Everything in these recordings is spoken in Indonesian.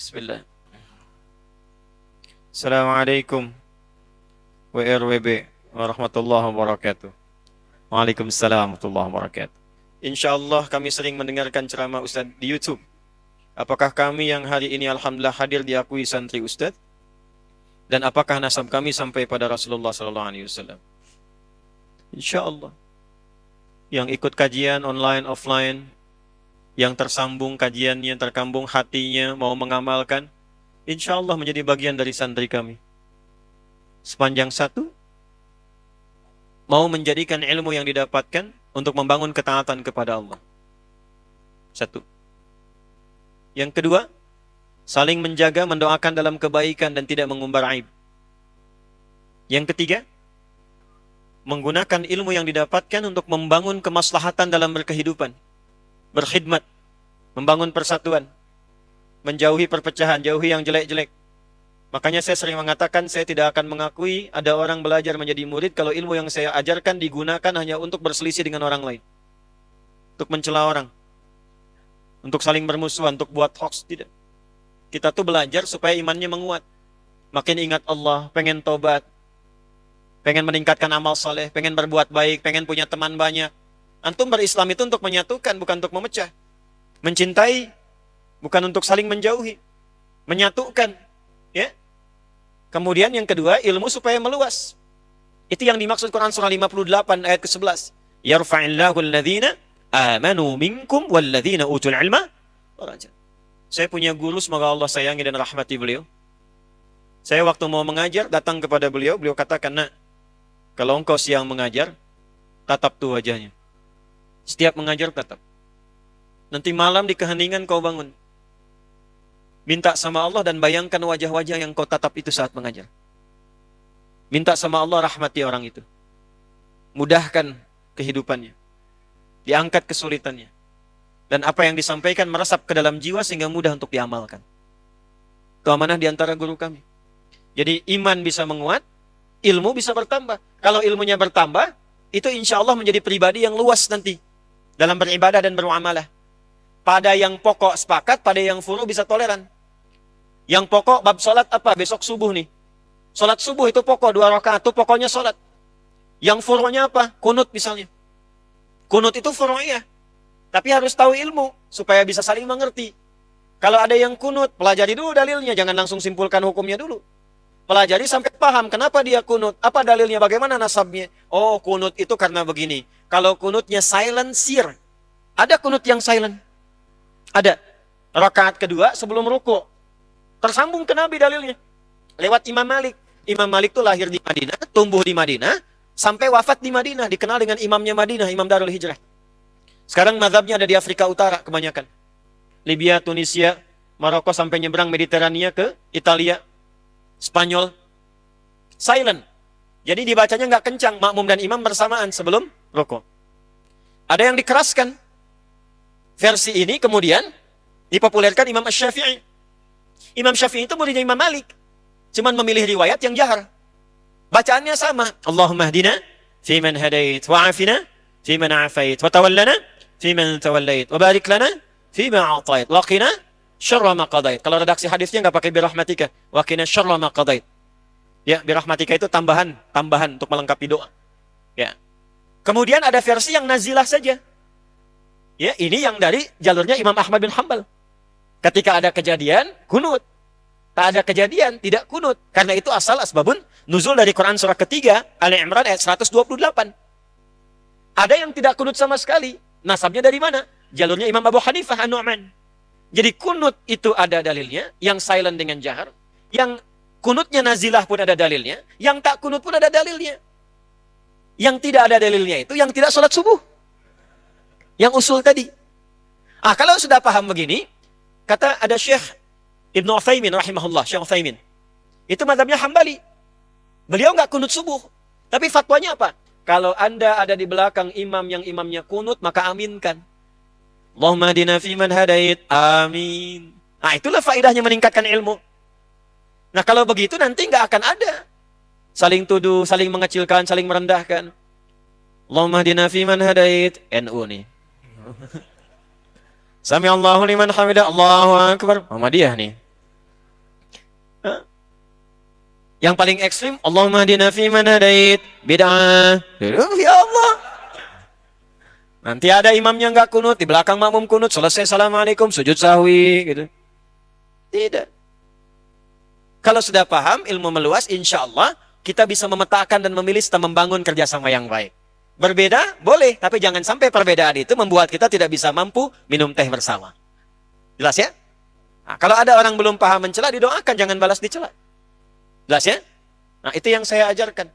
Bismillah. Assalamualaikum WRWB warahmatullahi wabarakatuh. Waalaikumsalam warahmatullahi wabarakatuh. Insyaallah kami sering mendengarkan ceramah Ustaz di YouTube. Apakah kami yang hari ini alhamdulillah hadir diakui santri Ustaz? Dan apakah nasab kami sampai pada Rasulullah sallallahu alaihi wasallam? Insyaallah. Yang ikut kajian online offline, yang tersambung kajiannya, terkambung hatinya, mau mengamalkan, insya Allah menjadi bagian dari santri kami. Sepanjang satu, mau menjadikan ilmu yang didapatkan untuk membangun ketaatan kepada Allah. Satu. Yang kedua, saling menjaga, mendoakan dalam kebaikan dan tidak mengumbar aib. Yang ketiga, menggunakan ilmu yang didapatkan untuk membangun kemaslahatan dalam berkehidupan. Berkhidmat, membangun persatuan, menjauhi perpecahan, jauhi yang jelek-jelek. Makanya saya sering mengatakan saya tidak akan mengakui ada orang belajar menjadi murid kalau ilmu yang saya ajarkan digunakan hanya untuk berselisih dengan orang lain, untuk mencela orang, untuk saling bermusuhan, untuk buat hoax. Tidak. Kita tuh belajar supaya imannya menguat, makin ingat Allah, pengen tobat, pengen meningkatkan amal saleh, pengen berbuat baik, pengen punya teman banyak. Antum berislam itu untuk menyatukan, bukan untuk memecah. Mencintai, bukan untuk saling menjauhi. Menyatukan. Ya. Kemudian yang kedua, ilmu supaya meluas. Itu yang dimaksud Quran surah 58 ayat ke-11. Yarfa'illahu alladhina amanu minkum walladhina utul ilma daraja. Saya punya guru, semoga Allah sayangi dan rahmati beliau. Saya waktu mau mengajar, datang kepada beliau, beliau katakan, "Nak, kalau engkau siang mengajar, tatap tuh wajahnya. Setiap mengajar tetap. Nanti malam di keheningan kau bangun. Minta sama Allah dan bayangkan wajah-wajah yang kau tatap itu saat mengajar. Minta sama Allah rahmati orang itu. Mudahkan kehidupannya. Diangkat kesulitannya. Dan apa yang disampaikan meresap ke dalam jiwa sehingga mudah untuk diamalkan." Itu amanah di antara guru kami. Jadi iman bisa menguat, ilmu bisa bertambah. Kalau ilmunya bertambah, itu insya Allah menjadi pribadi yang luas nanti dalam beribadah dan bermuamalah. Pada yang pokok sepakat, pada yang furu bisa toleran. Yang pokok bab sholat apa? Besok subuh nih. Sholat subuh itu pokok 2 rakaat, itu pokoknya sholat. Yang furu'nya apa? Kunut misalnya. Kunut itu furu'iyah. Tapi harus tahu ilmu supaya bisa saling mengerti. Kalau ada yang kunut, pelajari dulu dalilnya, jangan langsung simpulkan hukumnya dulu. Pelajari sampai paham kenapa dia kunut, apa dalilnya, bagaimana nasabnya. Oh, kunut itu karena begini. Kalau kunutnya silent seer, ada kunut yang silent. Ada. Rakaat kedua sebelum ruku. Tersambung ke Nabi dalilnya. Lewat Imam Malik. Imam Malik itu lahir di Madinah, tumbuh di Madinah, sampai wafat di Madinah. Dikenal dengan imamnya Madinah, Imam Darul Hijrah. Sekarang mazhabnya ada di Afrika Utara kebanyakan. Libya, Tunisia, Maroko sampai nyebrang Mediterania ke Italia, Spanyol. Silent. Jadi dibacanya nggak kencang, makmum dan imam bersamaan sebelum rukuk. Ada yang dikeraskan. Versi ini kemudian dipopulerkan Imam Asy-Syafi'i. Imam Syafi'i itu muridnya Imam Malik. Cuman memilih riwayat yang jahar. Bacaannya sama. Allahumma hdina fiman hadait wa afina fiman afait wa tawallana fiman tawallait wa barik lana fima a'tait wa qina syarra ma qadait. Kalau redaksi hadisnya nggak pakai birahmatika, wa qina syarra ma qadait. Ya, birahmatika itu tambahan untuk melengkapi doa. Ya. Kemudian ada versi yang nazilah saja. Ya, ini yang dari jalurnya Imam Ahmad bin Hanbal. Ketika ada kejadian, kunut. Tak ada kejadian, tidak kunut. Karena itu asal asbabun nuzul dari Quran surah ketiga, Ali Imran ayat 128. Ada yang tidak kunut sama sekali. Nasabnya dari mana? Jalurnya Imam Abu Hanifah An-Nu'man. Jadi kunut itu ada dalilnya, yang silent dengan jahar. Yang kunutnya nazilah pun ada dalilnya, yang tak kunut pun ada dalilnya. Yang tidak ada dalilnya itu yang tidak sholat subuh. Yang usul tadi. Kalau sudah paham begini, kata ada Syekh Ibnu Utsaimin rahimahullah, Syekh Utsaimin. Itu mazhabnya Hambali. Beliau nggak kunut subuh. Tapi fatwanya apa? Kalau Anda ada di belakang imam yang imamnya kunut, maka aminkan. Allahumma hadina fiman hadait. Amin. Itulah faedahnya meningkatkan ilmu. Nah, kalau begitu nanti nggak akan ada saling tuduh, saling mengecilkan, saling merendahkan. Allahumma hdina fiman hadait. NU nih. Sami Allahu liman hamidah. Allahu akbar. Muhammadiyah nih. Yang paling ekstrim, Allahumma hadina fi man hadait, bid'ah. Ya Allah. Nanti ada imamnya nggak kunut, di belakang makmum kunut, selesai assalamualaikum, sujud sahwi, gitu. Tidak. Kalau sudah paham, ilmu meluas, insya Allah kita bisa memetakan dan memilih serta membangun kerjasama yang baik. Berbeda, boleh, tapi jangan sampai perbedaan itu membuat kita tidak bisa mampu minum teh bersama. Jelas ya? Nah, kalau ada orang belum paham mencela, didoakan, jangan balas dicela. Jelas ya? Nah, itu yang saya ajarkan.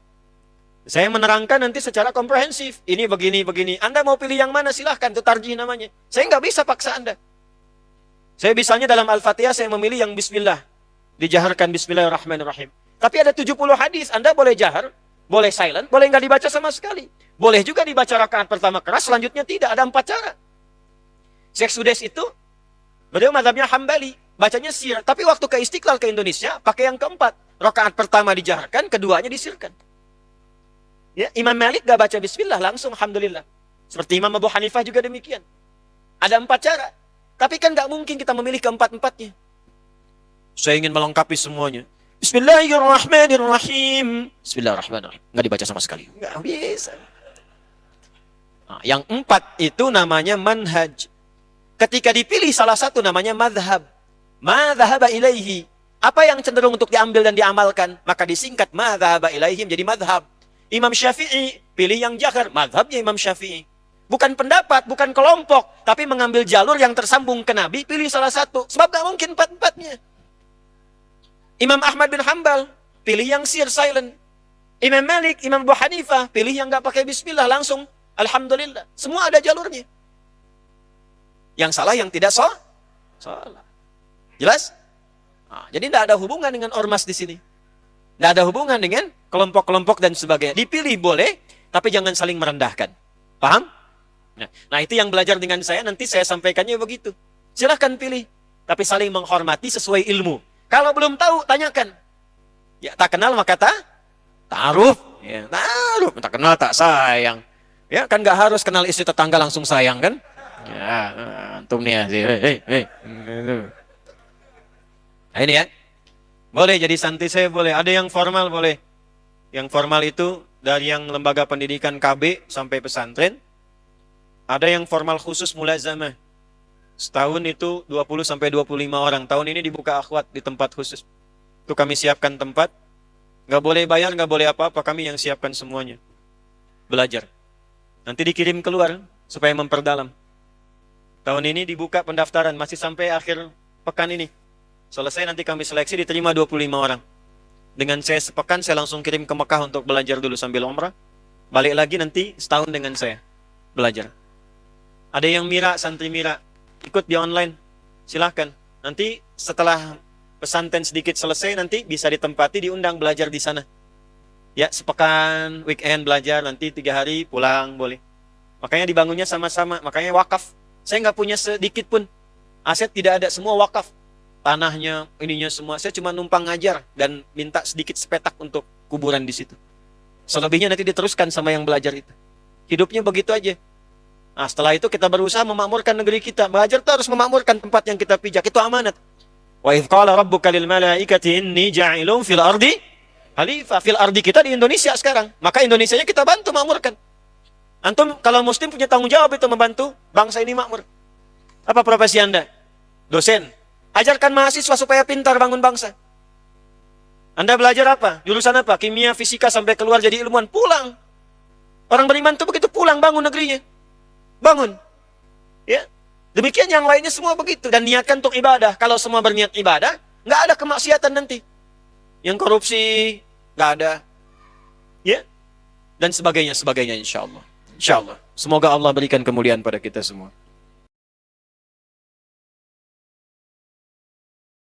Saya menerangkan nanti secara komprehensif. Ini begini, begini. Anda mau pilih yang mana, silahkan. Itu tarjih namanya. Saya nggak bisa paksa Anda. Saya misalnya dalam Al-Fatihah, saya memilih yang Bismillah. Dijaharkan Bismillahirrahmanirrahim. Tapi ada 70 hadis. Anda boleh jahar, boleh silent, boleh nggak dibaca sama sekali. Boleh juga dibaca rakaat pertama keras, selanjutnya tidak. Ada 4 cara. Syekh Sudes itu, beliau mazhabnya Hambali. Bacanya sir. Tapi waktu ke Istiqlal ke Indonesia, pakai yang keempat. Rakaat pertama dijaharkan, keduanya disirkan. Ya, Imam Malik gak baca bismillah, langsung alhamdulillah. Seperti Imam Abu Hanifah juga demikian. Ada 4 cara. Tapi kan gak mungkin kita memilih keempat-empatnya. Saya ingin melengkapi semuanya. Bismillahirrahmanirrahim. Bismillahirrahmanirrahim. Gak dibaca sama sekali. Gak bisa. Nah, yang 4 itu namanya manhaj. Ketika dipilih salah satu namanya madhab. Madhaba ilaihi. Apa yang cenderung untuk diambil dan diamalkan? Maka disingkat madhaba ilaihim jadi madhab. Imam Syafi'i pilih yang jahar. Madhabnya Imam Syafi'i. Bukan pendapat, bukan kelompok. Tapi mengambil jalur yang tersambung ke Nabi, pilih salah satu. Sebab gak mungkin 4-4-nya. Imam Ahmad bin Hanbal pilih yang sir, silent. Imam Malik, Imam Abu Hanifah pilih yang gak pakai bismillah, langsung alhamdulillah. Semua ada jalurnya. Yang salah, yang tidak salah. Jelas? Nah, jadi tidak ada hubungan dengan ormas di sini. Tidak ada hubungan dengan kelompok-kelompok dan sebagainya. Dipilih boleh, tapi jangan saling merendahkan. Paham? Nah, itu yang belajar dengan saya, nanti saya sampaikannya begitu. Silahkan pilih, tapi saling menghormati sesuai ilmu. Kalau belum tahu, tanyakan. Ya, tak kenal maka ta'aruf. Ya, ta'aruf. Tak kenal tak sayang. Ya, kan gak harus kenal istri tetangga langsung sayang kan? Ya, antum nih ya. Hei. Nah, ini ya. Boleh jadi santri saya boleh. Ada yang formal boleh. Yang formal itu dari yang lembaga pendidikan KB sampai pesantren. Ada yang formal khusus mulazamah. Setahun itu 20 sampai 25 orang. Tahun ini dibuka akhwat di tempat khusus. Itu kami siapkan tempat. Nggak boleh bayar, nggak boleh apa-apa. Kami yang siapkan semuanya. Belajar. Nanti dikirim keluar supaya memperdalam. Tahun ini dibuka pendaftaran. Masih sampai akhir pekan ini. Selesai nanti kami seleksi, diterima 25 orang. Dengan saya sepekan, saya langsung kirim ke Mekah untuk belajar dulu sambil umrah. Balik lagi nanti setahun dengan saya. Belajar. Ada yang mira, santri mira. Ikut di online. Silahkan. Nanti setelah pesantren sedikit selesai, nanti bisa ditempati, diundang belajar di sana. Ya, sepekan, weekend belajar, nanti 3 hari pulang, boleh. Makanya dibangunnya sama-sama. Makanya wakaf. Saya nggak punya sedikit pun. Aset tidak ada, semua wakaf. Tanahnya, ininya semua. Saya cuma numpang ngajar dan minta sedikit sepetak untuk kuburan di situ. Selebihnya nanti diteruskan sama yang belajar itu. Hidupnya begitu aja. Nah, setelah itu kita berusaha memakmurkan negeri kita. Belajar itu harus memakmurkan tempat yang kita pijak. Itu amanat. Wa idh qala rabbuka lil malaikati inni ja'ilun fil ardi khalifah. Fil ardi kita di Indonesia sekarang. Maka Indonesianya kita bantu makmurkan. Antum kalau muslim punya tanggung jawab itu membantu bangsa ini makmur. Apa profesi Anda? Dosen. Ajarkan mahasiswa supaya pintar bangun bangsa. Anda belajar apa? Jurusan apa? Kimia, fisika sampai keluar jadi ilmuwan. Pulang. Orang beriman itu begitu pulang bangun negerinya. Bangun. Ya. Demikian yang lainnya semua begitu. Dan niatkan untuk ibadah. Kalau semua berniat ibadah, nggak ada kemaksiatan nanti. Yang korupsi, nggak ada. Ya. Dan sebagainya insya Allah. Insya Allah. Semoga Allah berikan kemuliaan pada kita semua.